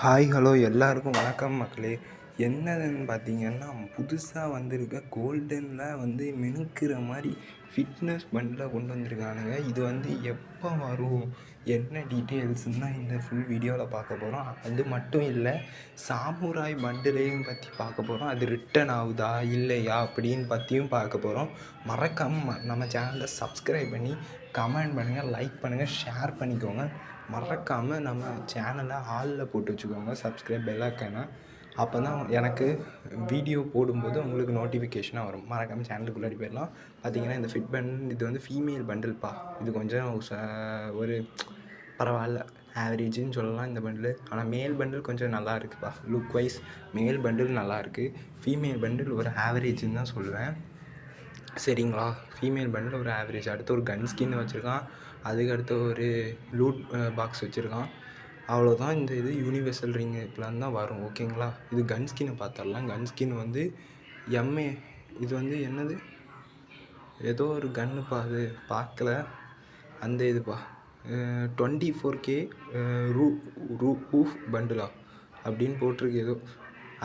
Hi hello எல்லாருக்கும் வணக்கம் மக்களே. என்னதுன்னு பார்த்தீங்கன்னா, புதுசாக வந்திருக்க கோல்டனில் வந்து மினுக்கிற மாதிரி ஃபிட்னஸ் பண்டில் கொண்டு வந்திருக்கானுங்க. இது வந்து எப்போ வரும், என்ன டீட்டெயில்ஸ்ன்னு தான் இந்த ஃபுல் வீடியோவில் பார்க்க போகிறோம். அது மட்டும் இல்லை, சாமுராய் பண்டிலையும் பற்றி பார்க்க போகிறோம். அது ரிட்டன் ஆகுதா இல்லையா அப்படின்னு பற்றியும் பார்க்க போகிறோம். மறக்காமல் நம்ம சேனலை சப்ஸ்கிரைப் பண்ணி கமெண்ட் பண்ணுங்கள், லைக் பண்ணுங்கள், ஷேர் பண்ணிக்கோங்க. மறக்காமல் நம்ம சேனலை ஆலில் போட்டு வச்சுக்கோங்க, சப்ஸ்கிரைப் பெல் ஐக்கானை. அப்போ தான் எனக்கு வீடியோ போடும்போது உங்களுக்கு நோட்டிஃபிகேஷனாக வரும். மறக்காமல் சேனலுக்குள்ளாடி போயிடலாம். பார்த்தீங்கன்னா இந்த ஃபிட் பண்டில் இது வந்து ஃபீமேல் பண்டில்ப்பா. இது கொஞ்சம் ஒரு பரவாயில்ல, ஆவரேஜுன்னு சொல்லலாம் இந்த பண்டில். ஆனால் மேல் பண்டில் கொஞ்சம் நல்லா இருக்குப்பா. லுக் வைஸ் மேல் பண்டில் நல்லாயிருக்கு. ஃபீமேல் பண்டில் ஒரு ஆவரேஜுன்னு தான் சொல்லுவேன். சரிங்களா, ஃபீமேல் பண்டில் ஒரு ஆவரேஜ். அடுத்து ஒரு கன் ஸ்கின் வச்சுருக்கான். அதுக்கடுத்து ஒரு லூட் பாக்ஸ் வச்சுருக்கான். அவ்வளோதான். இந்த இது யூனிவர்சல் ரிங்கு பிளான் தான் வரும். ஓகேங்களா, இது கன் ஸ்கின்னை பார்த்துடலாம். கன் ஸ்கின் வந்து எம்ஏ, இது வந்து என்னது, ஏதோ ஒரு கன்னுப்பா, அது பார்க்கல. அந்த இதுப்பா 24K ரூஃப் பண்டிலா அப்படின்னு போட்டிருக்கு ஏதோ,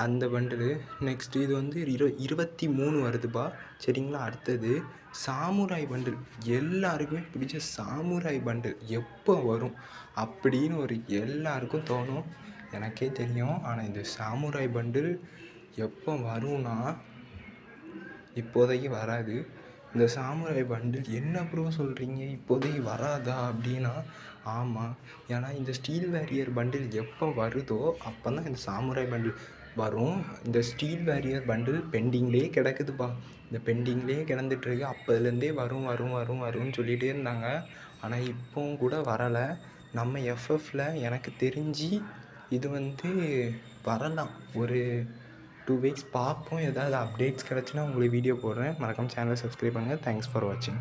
அந்த பண்டிலு. நெக்ஸ்ட்டு இது வந்து 23 வருதுப்பா. சரிங்களா. அடுத்தது சாமுராய் பண்டில். எல்லாருக்குமே பிடிச்ச சாமுராய் பண்டில் எப்போ வரும் அப்படின்னு ஒரு எல்லாருக்கும் தோணும், எனக்கே தெரியும். ஆனால் இந்த சாமுராய் பண்டில் எப்போ வரும்னா, இப்போதைக்கு வராது. இந்த சாமுராய் பண்டில் என்ன ப்ரோ சொல்கிறீங்க, இப்போதைக்கு வராதா அப்படின்னா, ஆமாம். ஏன்னா இந்த ஸ்டீல் வேரியர் பண்டில் எப்போ வருதோ அப்போ தான் இந்த சாமுராய் பண்டில் வரும். இந்த ஸ்டீல் வேரியர் பண்டில் பெண்டிங்லேயே கிடக்குதுப்பா. இந்த பெண்டிங்லேயே கிடந்துட்டுருக்கு. அப்போதுலேருந்தே வரும் வரும் வரும் வரும்னு சொல்லிகிட்டே இருந்தாங்க. ஆனால் இப்போவும் கூட வரலை. நம்ம எஃப்எஃப்ல எனக்கு தெரிஞ்சு இது வந்து வரலாம். ஒரு 2 வீக்ஸ் பார்ப்போம். ஏதாவது அப்டேட்ஸ் கிடச்சுன்னா உங்களுக்கு வீடியோ போடுறேன். மறக்காமல் சேனலை சப்ஸ்கிரைப் பண்ணுங்கள். தேங்க்ஸ் ஃபார் வாட்சிங்.